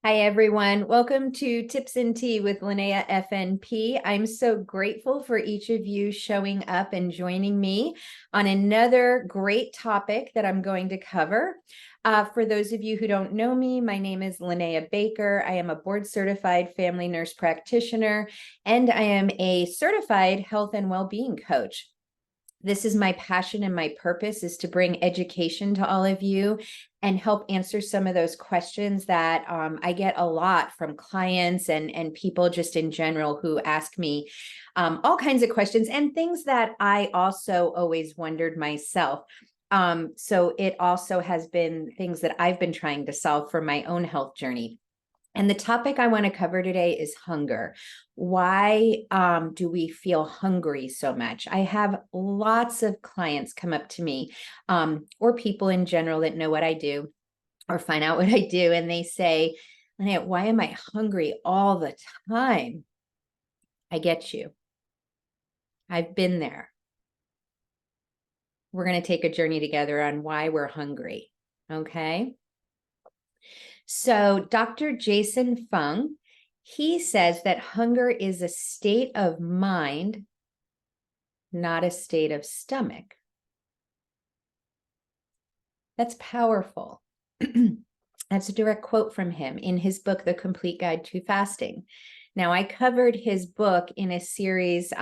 Hi, everyone. Welcome to Tips and Tea with Linnea FNP. I'm so grateful for each of you showing up and joining me on another great topic that I'm going to cover. For those of you who don't know me, my name is Linnea Baker. I am a board-certified family nurse practitioner, and I am a certified health and well-being coach. This is my passion and my purpose is to bring education to all of you and help answer some of those questions that I get a lot from clients and people just in general who ask me all kinds of questions and things that I also always wondered myself. So it also has been things that I've been trying to solve for my own health journey. And the topic I want to cover today is hunger. Why do we feel hungry so much? I have lots of clients come up to me or people in general that know what I do or find out what I do. And they say, Lynette, why am I hungry all the time? I get you. I've been there. We're going to take a journey together on why we're hungry. Okay. So Dr. Jason Fung, he says that hunger is a state of mind, not a state of stomach. That's powerful. That's a direct quote from him in his book, The Complete Guide to Fasting. Now, I covered his book in a series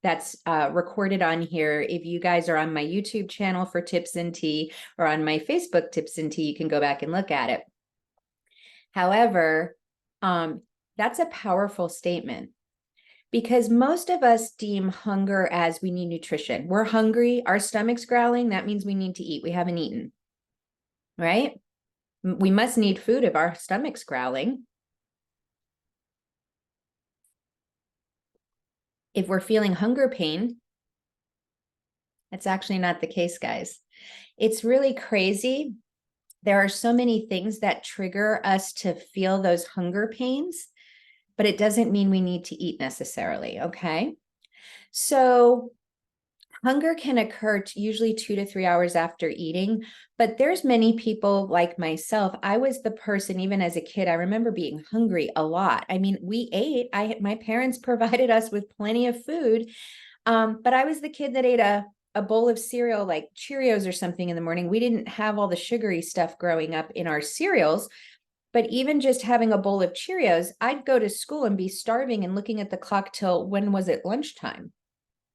that's recorded on here. If you guys are on my YouTube channel for Tips and Tea or on my Facebook Tips and Tea, you can go back and look at it. However, that's a powerful statement because most of us deem hunger as we need nutrition. We're hungry, our stomach's growling, that means we need to eat. We haven't eaten, right? We must need food if our stomach's growling. If we're feeling hunger pain, that's actually not the case, guys. It's really crazy. There are so many things that trigger us to feel those hunger pains, but it doesn't mean we need to eat necessarily, okay? So hunger can occur usually 2 to 3 hours after eating, but there's many people like myself. I was the person, even as a kid, I remember being hungry a lot. I mean, we ate, my parents provided us with plenty of food, but I was the kid that ate a bowl of cereal like Cheerios or something in the morning. We didn't have all the sugary stuff growing up in our cereals. But even just having a bowl of Cheerios, I'd go to school and be starving and looking at the clock till when was it lunchtime?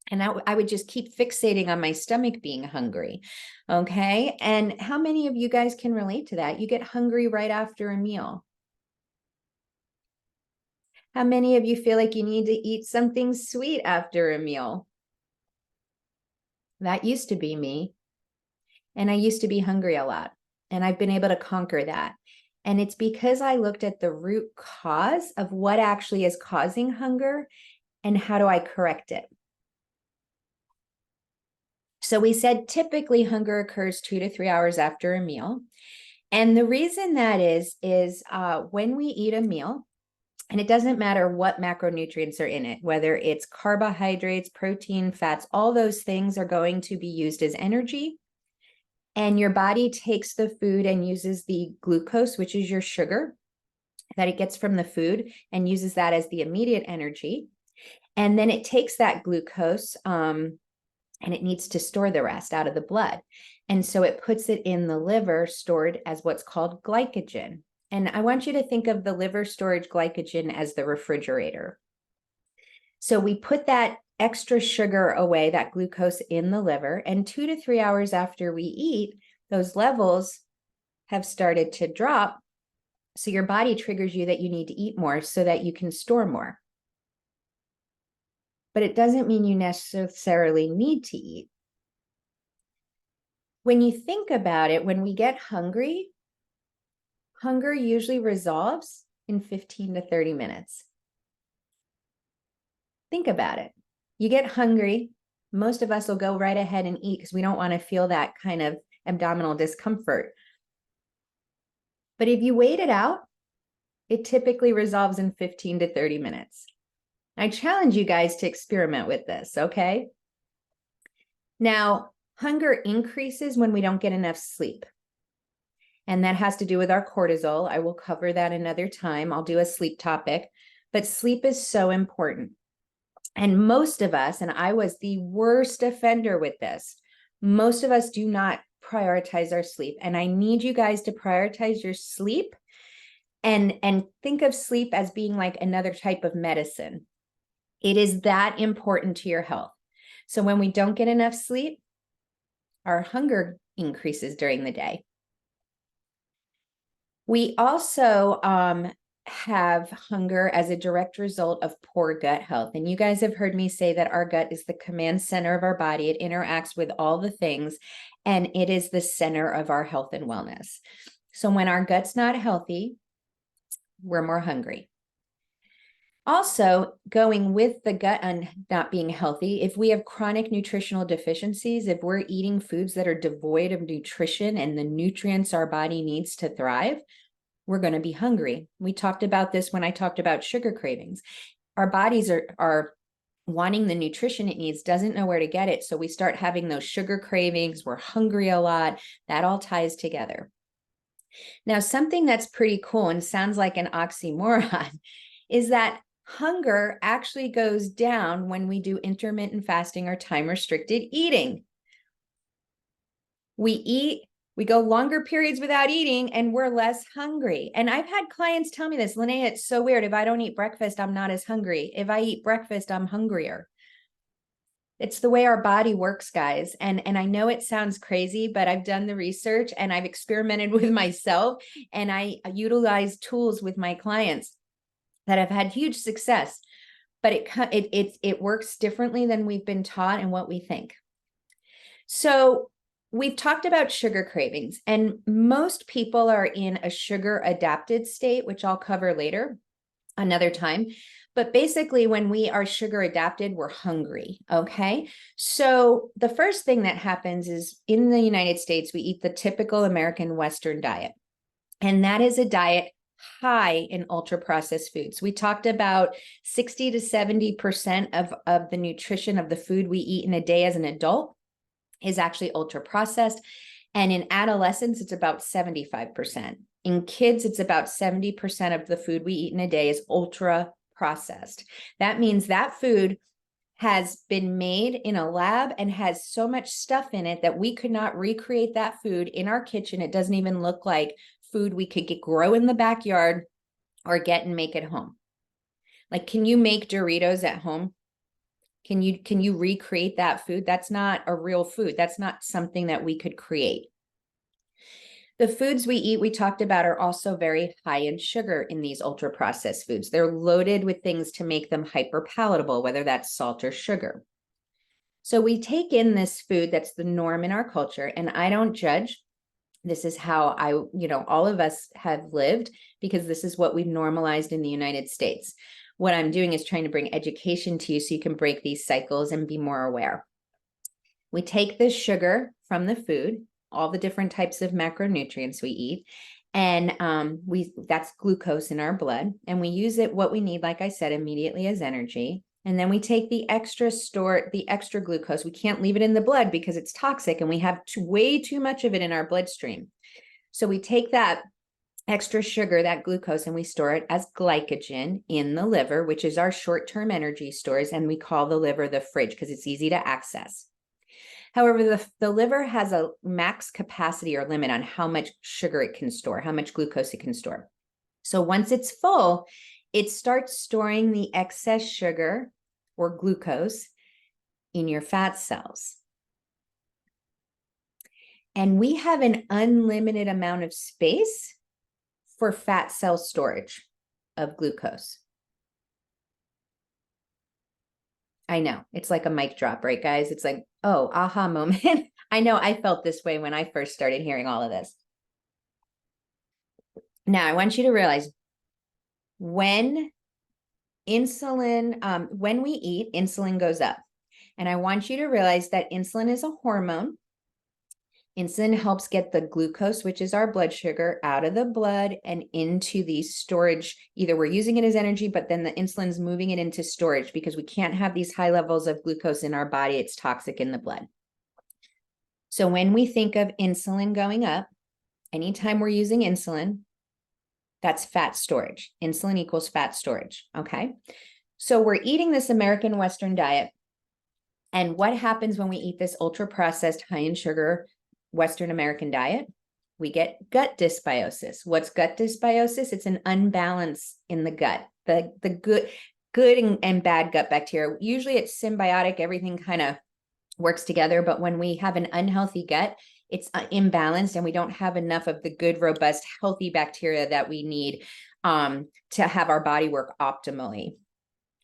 And I would just keep fixating on my stomach being hungry. Okay. And how many of you guys can relate to that? You get hungry right after a meal. How many of you feel like you need to eat something sweet after a meal? That used to be me. And I used to be hungry a lot. And I've been able to conquer that. And it's because I looked at the root cause of what actually is causing hunger and how do I correct it. So we said typically hunger occurs 2 to 3 hours after a meal. And the reason that is when we eat a meal, and it doesn't matter what macronutrients are in it, whether it's carbohydrates, protein, fats, all those things are going to be used as energy. And your body takes the food and uses the glucose, which is your sugar that it gets from the food, and uses that as the immediate energy. And then it takes that glucose and it needs to store the rest out of the blood. And so it puts it in the liver stored as what's called glycogen. And I want you to think of the liver storage glycogen as the refrigerator. So we put that extra sugar away, that glucose in the liver, and 2 to 3 hours after we eat, those levels have started to drop. So your body triggers you that you need to eat more so that you can store more. But it doesn't mean you necessarily need to eat. When you think about it, when we get hungry, hunger usually resolves in 15 to 30 minutes. Think about it. You get hungry, most of us will go right ahead and eat because we don't want to feel that kind of abdominal discomfort. But if you wait it out, it typically resolves in 15 to 30 minutes. I challenge you guys to experiment with this, okay? Now, hunger increases when we don't get enough sleep. And that has to do with our cortisol. I will cover that another time. I'll do a sleep topic, but sleep is so important. And most of us, and I was the worst offender with this, most of us do not prioritize our sleep. And I need you guys to prioritize your sleep and think of sleep as being like another type of medicine. It is that important to your health. So when we don't get enough sleep, our hunger increases during the day. We also have hunger as a direct result of poor gut health. And you guys have heard me say that our gut is the command center of our body. It interacts with all the things, and it is the center of our health and wellness. So when our gut's not healthy, we're more hungry. Also, going with the gut and not being healthy, if we have chronic nutritional deficiencies, if we're eating foods that are devoid of nutrition and the nutrients our body needs to thrive, we're going to be hungry. We talked about this when I talked about sugar cravings. Our bodies are wanting the nutrition it needs, doesn't know where to get it. So we start having those sugar cravings. We're hungry a lot. That all ties together. Now, something that's pretty cool and sounds like an oxymoron is that hunger actually goes down when we do intermittent fasting or time-restricted eating. We go longer periods without eating and we're less hungry. And I've had clients tell me this, Linnea, it's so weird. If I don't eat breakfast, I'm not as hungry. If I eat breakfast, I'm hungrier. It's the way our body works, guys. And I know it sounds crazy, but I've done the research and I've experimented with myself, and I utilize tools with my clients that have had huge success, but it works differently than we've been taught and what we think. So we've talked about sugar cravings, and most people are in a sugar adapted state, which I'll cover later, another time. But basically, when we are sugar adapted, we're hungry, okay? So the first thing that happens is in the United States, we eat the typical American Western diet. And that is a diet high in ultra-processed foods. We talked about 60 to 70% of the nutrition of the food we eat in a day as an adult is actually ultra-processed. And in adolescents, it's about 75%. In kids, it's about 70% of the food we eat in a day is ultra-processed. That means that food has been made in a lab and has so much stuff in it that we could not recreate that food in our kitchen. It doesn't even look like food we could grow in the backyard or get and make at home. Like, can you make Doritos at home? Can you recreate that food? That's not a real food. That's not something that we could create. The foods we eat, we talked about, are also very high in sugar in these ultra-processed foods. They're loaded with things to make them hyper-palatable, whether that's salt or sugar. So we take in this food that's the norm in our culture, and I don't judge. This is how all of us have lived, because this is what we've normalized in the United States. What I'm doing is trying to bring education to you so you can break these cycles and be more aware. We take this sugar from the food, all the different types of macronutrients we eat, and that's glucose in our blood, and we use it what we need, like I said, immediately as energy. And then we take the extra glucose. We can't leave it in the blood because it's toxic and we have way too much of it in our bloodstream. So we take that extra sugar, that glucose, and we store it as glycogen in the liver, which is our short-term energy stores. And we call the liver the fridge because it's easy to access. However, the liver has a max capacity or limit on how much sugar it can store, how much glucose it can store. So once it's full, it starts storing the excess sugar or glucose in your fat cells. And we have an unlimited amount of space for fat cell storage of glucose. I know, it's like a mic drop, right, guys? It's like, oh, aha moment. I know I felt this way when I first started hearing all of this. Now, I want you to realize when we eat, insulin goes up. And I want you to realize that insulin is a hormone. Insulin helps get the glucose, which is our blood sugar, out of the blood and into the storage. Either we're using it as energy, but then the insulin's moving it into storage because we can't have these high levels of glucose in our body. It's toxic in the blood. So when we think of insulin going up, anytime we're using insulin, that's fat storage. Insulin equals fat storage, okay? So we're eating this American Western diet. And what happens when we eat this ultra-processed, high in sugar Western American diet? We get gut dysbiosis. What's gut dysbiosis? It's an unbalance in the gut. The good and bad gut bacteria. Usually it's symbiotic, everything kind of works together. But when we have an unhealthy gut, it's imbalanced and we don't have enough of the good, robust, healthy bacteria that we need to have our body work optimally.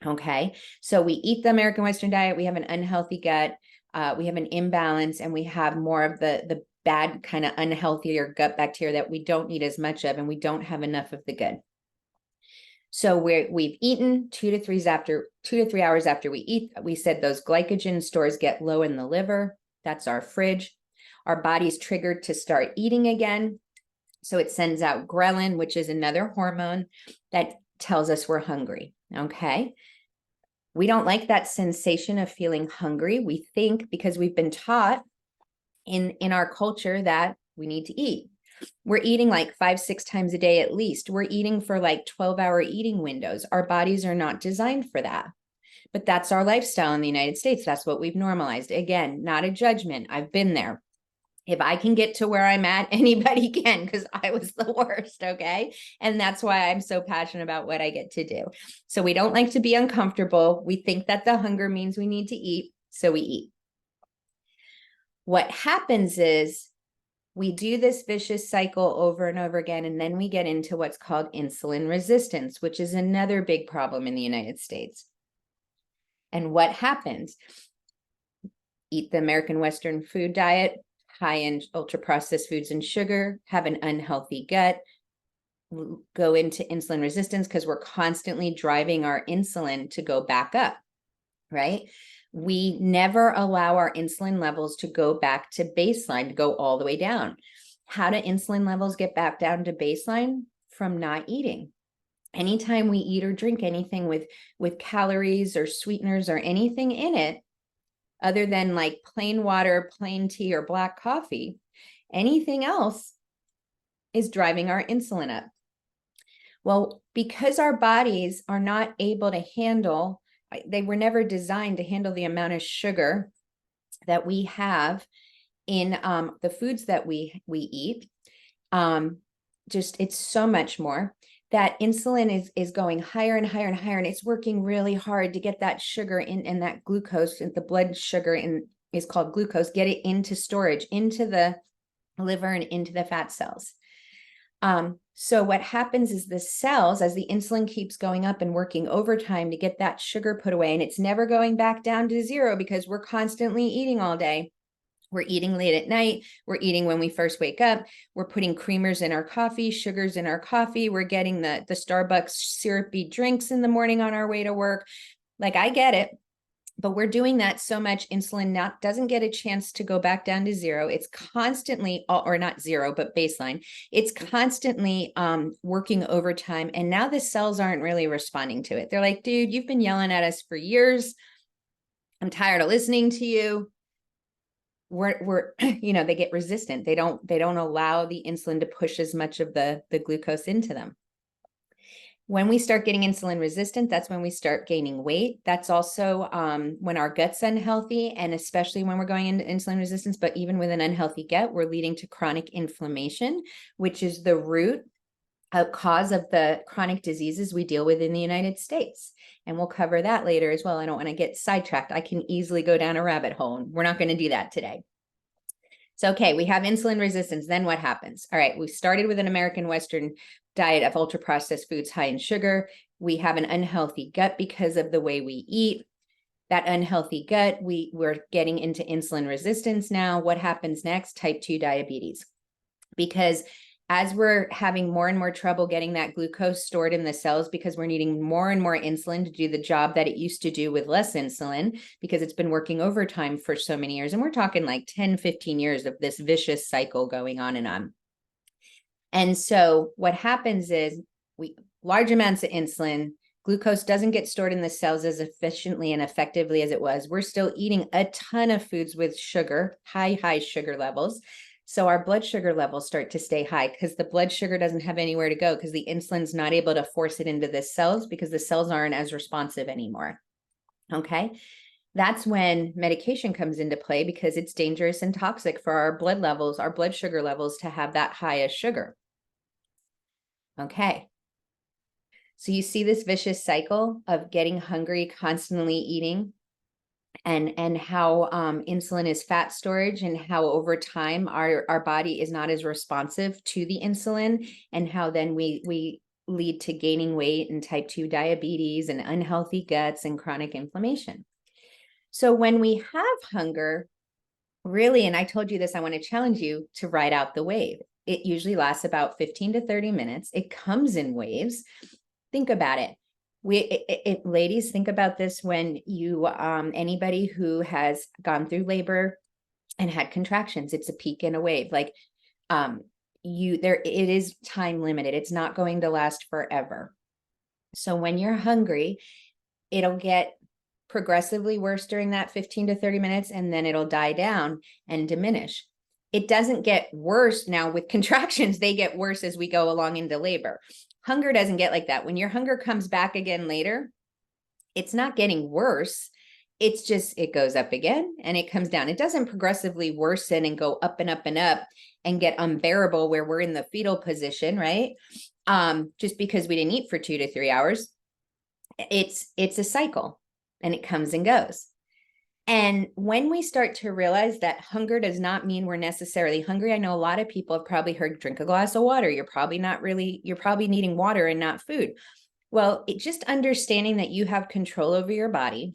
Okay, so we eat the American Western diet, we have an unhealthy gut, we have an imbalance, and we have more of the bad kind of unhealthier gut bacteria that we don't need as much of, and we don't have enough of the good. So we've eaten 2 to 3 hours after we eat. We said those glycogen stores get low in the liver. That's our fridge. Our body's triggered to start eating again. So it sends out ghrelin, which is another hormone that tells us we're hungry. Okay. We don't like that sensation of feeling hungry. We think because we've been taught in our culture that we need to eat. We're eating like 5-6 times a day at least. We're eating for like 12-hour eating windows. Our bodies are not designed for that. But that's our lifestyle in the United States. That's what we've normalized. Again, not a judgment. I've been there. If I can get to where I'm at, anybody can, because I was the worst, okay? And that's why I'm so passionate about what I get to do. So we don't like to be uncomfortable. We think that the hunger means we need to eat, so we eat. What happens is we do this vicious cycle over and over again, and then we get into what's called insulin resistance, which is another big problem in the United States. And what happens? Eat the American Western food diet, high in ultra processed foods and sugar, have an unhealthy gut, go into insulin resistance because we're constantly driving our insulin to go back up, right? We never allow our insulin levels to go back to baseline, to go all the way down. How do insulin levels get back down to baseline? From not eating. Anytime we eat or drink anything with calories or sweeteners or anything in it, other than like plain water, plain tea, or black coffee, anything else is driving our insulin up. Well, because our bodies are not able to handle, they were never designed to handle the amount of sugar that we have in the foods that we eat. It's so much more that insulin is going higher and higher and higher, and it's working really hard to get that sugar in, and that glucose, the blood sugar is called glucose, get it into storage, into the liver and into the fat cells. So what happens is the cells, as the insulin keeps going up and working overtime to get that sugar put away, and it's never going back down to zero because we're constantly eating all day. We're eating late at night. We're eating when we first wake up. We're putting creamers in our coffee, sugars in our coffee. We're getting the Starbucks syrupy drinks in the morning on our way to work. Like, I get it, but we're doing that so much, insulin doesn't get a chance to go back down to zero. It's constantly, or not zero, but baseline. It's constantly working overtime. And now the cells aren't really responding to it. They're like, dude, you've been yelling at us for years. I'm tired of listening to you. We're they get resistant. They don't allow the insulin to push as much of the glucose into them. When we start getting insulin resistant, that's when we start gaining weight. That's also when our gut's unhealthy, and especially when we're going into insulin resistance, but even with an unhealthy gut, we're leading to chronic inflammation, which is the root cause of the chronic diseases we deal with in the United States. And we'll cover that later as well. I don't want to get sidetracked. I can easily go down a rabbit hole, and we're not going to do that today. So, okay, we have insulin resistance. Then what happens? All right, we started with an American Western diet of ultra processed foods high in sugar. We have an unhealthy gut because of the way we eat. That unhealthy gut, we're getting into insulin resistance now. What happens next? Type 2 diabetes. Because as we're having more and more trouble getting that glucose stored in the cells, because we're needing more and more insulin to do the job that it used to do with less insulin, because it's been working overtime for so many years. And we're talking like 10, 15 years of this vicious cycle going on and on. And so what happens is large amounts of insulin, glucose doesn't get stored in the cells as efficiently and effectively as it was. We're still eating a ton of foods with sugar, high sugar levels. So our blood sugar levels start to stay high because the blood sugar doesn't have anywhere to go because the insulin's not able to force it into the cells because the cells aren't as responsive anymore. Okay. That's when medication comes into play because it's dangerous and toxic for our blood levels, our blood sugar levels to have that high as sugar. Okay. So you see this vicious cycle of getting hungry, constantly eating, and how insulin is fat storage, and how over time our body is not as responsive to the insulin, and how then we lead to gaining weight and type 2 diabetes and unhealthy guts and chronic inflammation. So when we have hunger, really, and I told you this, I want to challenge you to ride out the wave. It usually lasts about 15 to 30 minutes. It comes in waves. Think about it. Ladies, think about this when you, anybody who has gone through labor and had contractions, it's a peak and a wave. Like, it is time limited. It's not going to last forever. So when you're hungry, it'll get progressively worse during that 15 to 30 minutes, and then it'll die down and diminish. It doesn't get worse now with contractions. They get worse as we go along into labor. Hunger doesn't get like that. When your hunger comes back again later, it's not getting worse. It's just, it goes up again and it comes down. It doesn't progressively worsen and go up and up and up and get unbearable where we're in the fetal position, right? Just because we didn't eat for 2 to 3 hours. It's a cycle and it comes and goes. And when we start to realize that hunger does not mean we're necessarily hungry, I know a lot of people have probably heard drink a glass of water. You're probably needing water and not food. Well, just understanding that you have control over your body,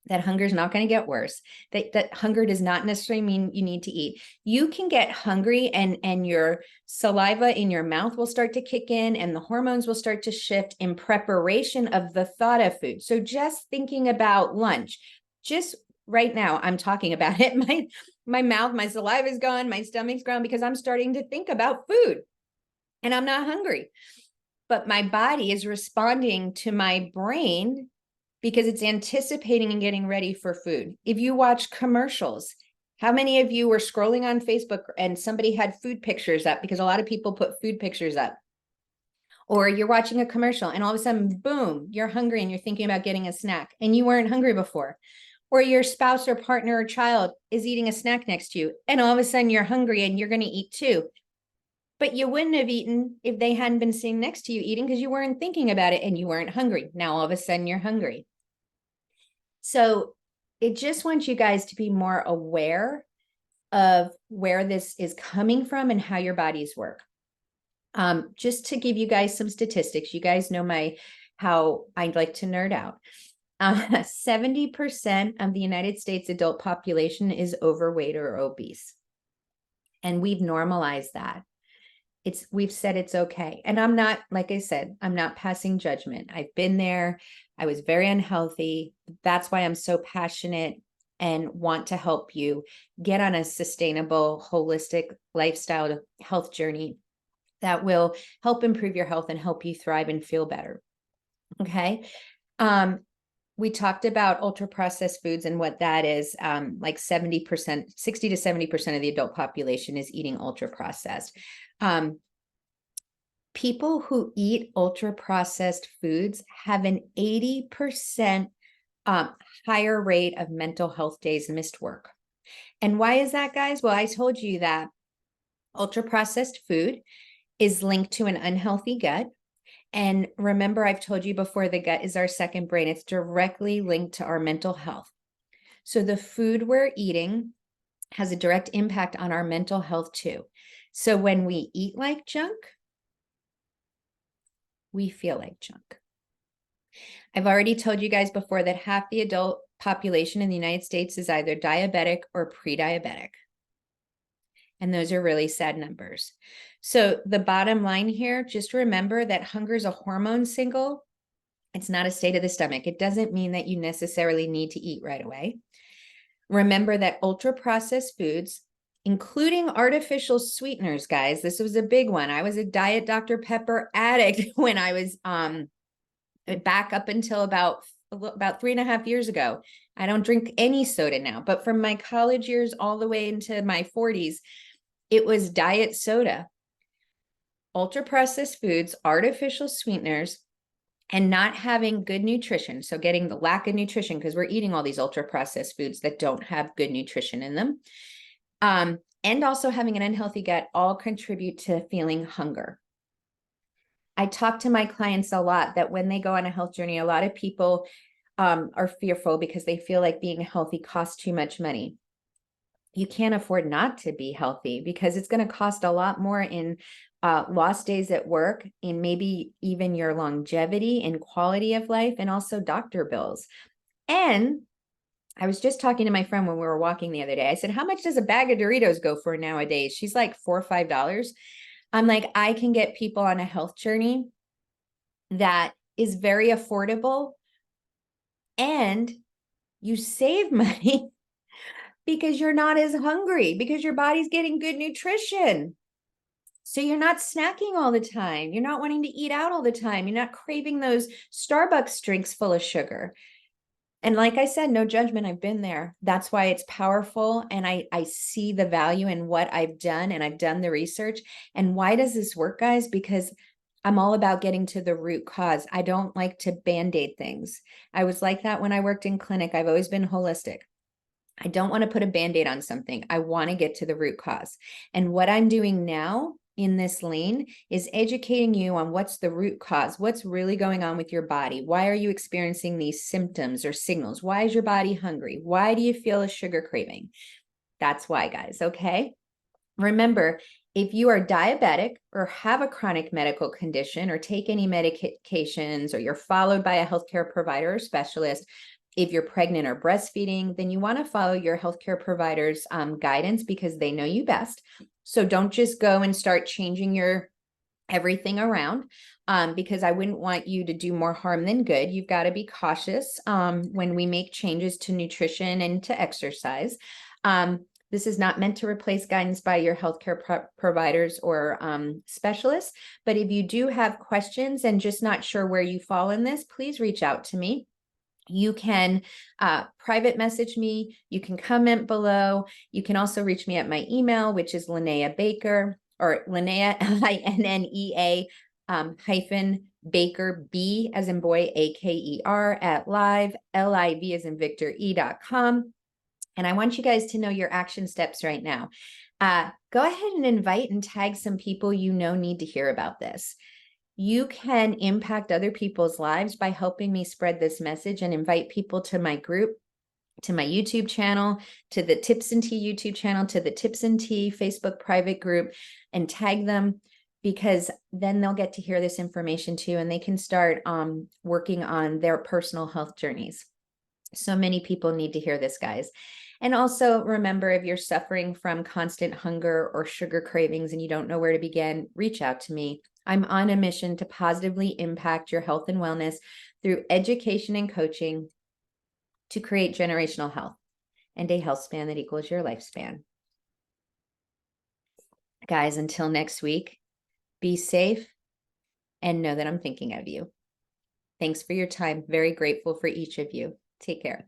that hunger is not going to get worse, that hunger does not necessarily mean you need to eat. You can get hungry and your saliva in your mouth will start to kick in and the hormones will start to shift in preparation of the thought of food. So just thinking about lunch, just right now, I'm talking about it. My mouth, my saliva is gone, my stomach's gone because I'm starting to think about food and I'm not hungry. But my body is responding to my brain because it's anticipating and getting ready for food. If you watch commercials, how many of you were scrolling on Facebook and somebody had food pictures up, because a lot of people put food pictures up? Or you're watching a commercial and all of a sudden, boom, you're hungry and you're thinking about getting a snack and you weren't hungry before. Or your spouse or partner or child is eating a snack next to you and all of a sudden you're hungry and you're going to eat too. But you wouldn't have eaten if they hadn't been sitting next to you eating because you weren't thinking about it and you weren't hungry. Now all of a sudden you're hungry. So it just wants you guys to be more aware of where this is coming from and how your bodies work. Just to give you guys some statistics, you guys know how I'd like to nerd out. 70% of the United States adult population is overweight or obese. And we've normalized that. We've said it's okay. And I'm not, like I said, I'm not passing judgment. I've been there. I was very unhealthy. That's why I'm so passionate and want to help you get on a sustainable, holistic lifestyle health journey that will help improve your health and help you thrive and feel better. Okay. We talked about ultra processed foods and what that is. Like 70%, 60 to 70% of the adult population is eating ultra processed. People who eat ultra processed foods have an 80% higher rate of mental health days missed work. And why is that, guys? Well, I told you that ultra processed food is linked to an unhealthy gut. And remember, I've told you before, the gut is our second brain. It's directly linked to our mental health. So the food we're eating has a direct impact on our mental health too. So when we eat like junk, we feel like junk. I've already told you guys before that half the adult population in the United States is either diabetic or pre-diabetic. And those are really sad numbers. So the bottom line here, just remember that hunger is a hormone signal. It's not a state of the stomach. It doesn't mean that you necessarily need to eat right away. Remember that ultra processed foods, including artificial sweeteners, guys, this was a big one. I was a Diet Dr. Pepper addict when I was back up until about 3.5 years ago. I don't drink any soda now, but from my college years all the way into my 40s, It was diet soda, ultra processed foods, artificial sweeteners, and not having good nutrition. So getting the lack of nutrition because we're eating all these ultra processed foods that don't have good nutrition in them. And also having an unhealthy gut all contribute to feeling hunger. I talk to my clients a lot that when they go on a health journey, a lot of people are fearful because they feel like being healthy costs too much money. You can't afford not to be healthy because it's going to cost a lot more in lost days at work, and maybe even your longevity and quality of life, and also doctor bills. And I was just talking to my friend when we were walking the other day. I said, how much does a bag of Doritos go for nowadays? She's like $4 or $5. I'm like, I can get people on a health journey that is very affordable, and you save money because you're not as hungry, because your body's getting good nutrition. So you're not snacking all the time. You're not wanting to eat out all the time. You're not craving those Starbucks drinks full of sugar. And like I said, no judgment. I've been there. That's why it's powerful. And I see the value in what I've done, and I've done the research. And why does this work, guys? Because I'm all about getting to the root cause. I don't like to band-aid things. I was like that when I worked in clinic. I've always been holistic. I don't want to put a band-aid on something. I want to get to the root cause. And what I'm doing now in this lane is educating you on what's the root cause, what's really going on with your body. Why are you experiencing these symptoms or signals? Why is your body hungry? Why do you feel a sugar craving? That's why, guys. Okay. Remember, if you are diabetic or have a chronic medical condition or take any medications, or you're followed by a healthcare provider or specialist, if you're pregnant or breastfeeding, then you want to follow your healthcare provider's guidance because they know you best. So don't just go and start changing your everything around because I wouldn't want you to do more harm than good. You've got to be cautious when we make changes to nutrition and to exercise. This is not meant to replace guidance by your healthcare providers or specialists. But if you do have questions and just not sure where you fall in this, please reach out to me. You can private message me. You can comment below. You can also reach me at my email, which is Linnea Baker, or Linnea, Linnea hyphen Baker, B as in boy, AKER, at live, LIV as in Victor, E.com. And I want you guys to know your action steps right now. Go ahead and invite and tag some people you know need to hear about this. You can impact other people's lives by helping me spread this message and invite people to my group, to my YouTube channel, to the Tips and Tea YouTube channel, to the Tips and Tea Facebook private group, and tag them, because then they'll get to hear this information too, and they can start working on their personal health journeys. So many people need to hear this, guys. And also remember, if you're suffering from constant hunger or sugar cravings and you don't know where to begin, reach out to me. I'm on a mission to positively impact your health and wellness through education and coaching to create generational health and a health span that equals your lifespan. Guys, until next week, be safe and know that I'm thinking of you. Thanks for your time. Very grateful for each of you. Take care.